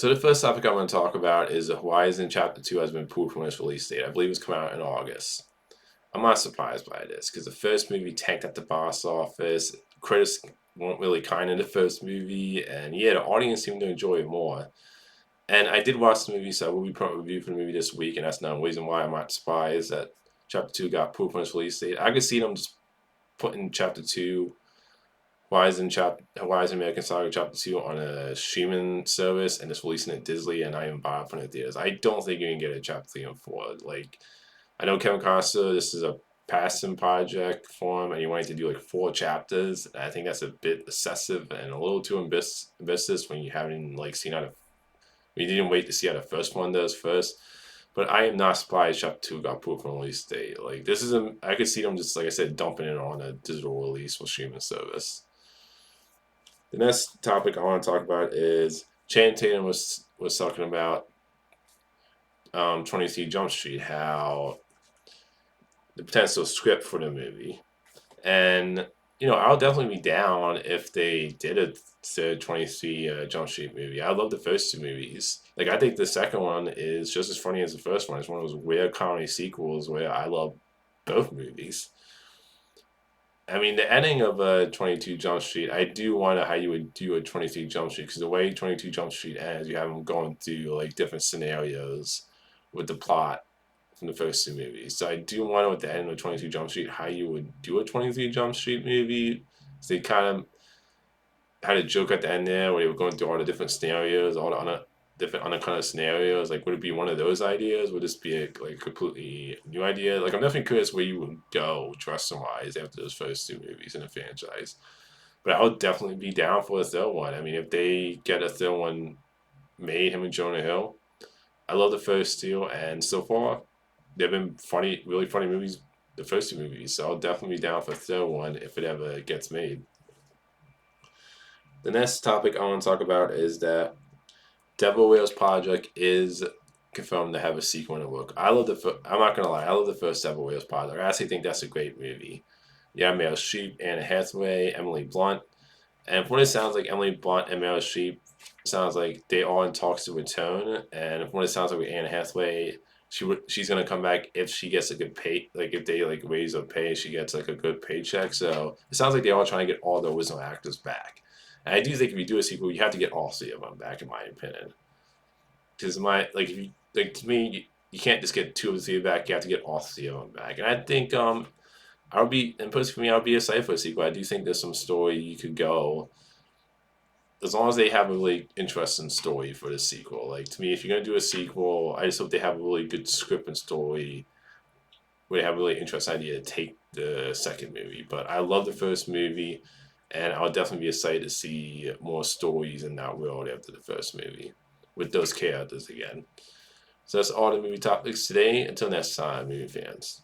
So the first topic I want to talk about is Horizon Chapter 2 has been pulled from its release date. I believe it's coming out in August. I'm not surprised by this because the first movie tanked at the box office. Critics weren't really kind in the first movie, and yeah, the audience seemed to enjoy it more. And I did watch the movie, so I will be putting a review for the movie this week, and that's not a reason why I'm not surprised that Chapter 2 got pulled from its release date. I could see them just putting Chapter 2 Why is American Saga Chapter 2 on a streaming service and it's releasing it Disney and not even buy it from the theaters. I don't think you can get a Chapter 3 and 4. Like, I know Kevin Costner, this is a passion project for him and he wanted to do like 4 chapters. And I think that's a bit excessive and a little too ambitious when you haven't like seen how we didn't wait to see how the first one does first. But I am not surprised Chapter 2 got pulled from release date. Like, this is I could see them just, like I said, dumping it on a digital release or streaming service. The next topic I want to talk about is Tatum was talking about 23 Jump Street, how the potential script for the movie. And, I'll definitely be down if they did a third 23 Jump Street movie. I love the first 2 movies. Like, I think the second one is just as funny as the first one. It's one of those weird comedy sequels where I love both movies. I mean, the ending of 22 Jump Street, I do wonder how you would do a 23 Jump Street because the way 22 Jump Street ends, you have them going through like different scenarios with the plot from the first 2 movies. So I do wonder at the end of 22 Jump Street how you would do a 23 Jump Street movie. So they kind of had a joke at the end there where they were going through all the different scenarios, all the different unaccounted scenarios. Like, would it be one of those ideas? Would this be a like completely new idea? Like, I'm definitely curious where you would go dressing wise after those first 2 movies in the franchise. But I would definitely be down for a third one. I mean, if they get a third one made, him and Jonah Hill, I love the first 2, and so far they've been funny, really funny movies. The first 2 movies, so I'll definitely be down for a third one if it ever gets made. The next topic I want to talk about is that Devil Wears Prada is confirmed to have a sequel in the work. I'm not gonna lie, I love the first Devil Wears Prada. I actually think that's a great movie. Yeah, Meryl Streep, Anne Hathaway, Emily Blunt, and from what it sounds like, Emily Blunt and Meryl Streep sounds like they are in talks to return. And from what it sounds like with Anne Hathaway, she's gonna come back if she gets a good pay. Like if they like raise her pay, she gets like a good paycheck. So it sounds like they're all trying to get all the original actors back. And I do think if you do a sequel, you have to get all 3 of them back, in my opinion. Because if you like to me, you can't just get 2 of the 3 back. You have to get all 3 of them back. And I think I'll be and personally for me, I'll be excited for a sequel. I do think there's some story you could go as long as they have a really interesting story for the sequel. Like, to me, if you're gonna do a sequel, I just hope they have a really good script and story where they have a really interesting idea to take the second movie. But I love the first movie, and I'll definitely be excited to see more stories in that world after the first movie with those characters again. So that's all the movie topics today. Until next time, movie fans.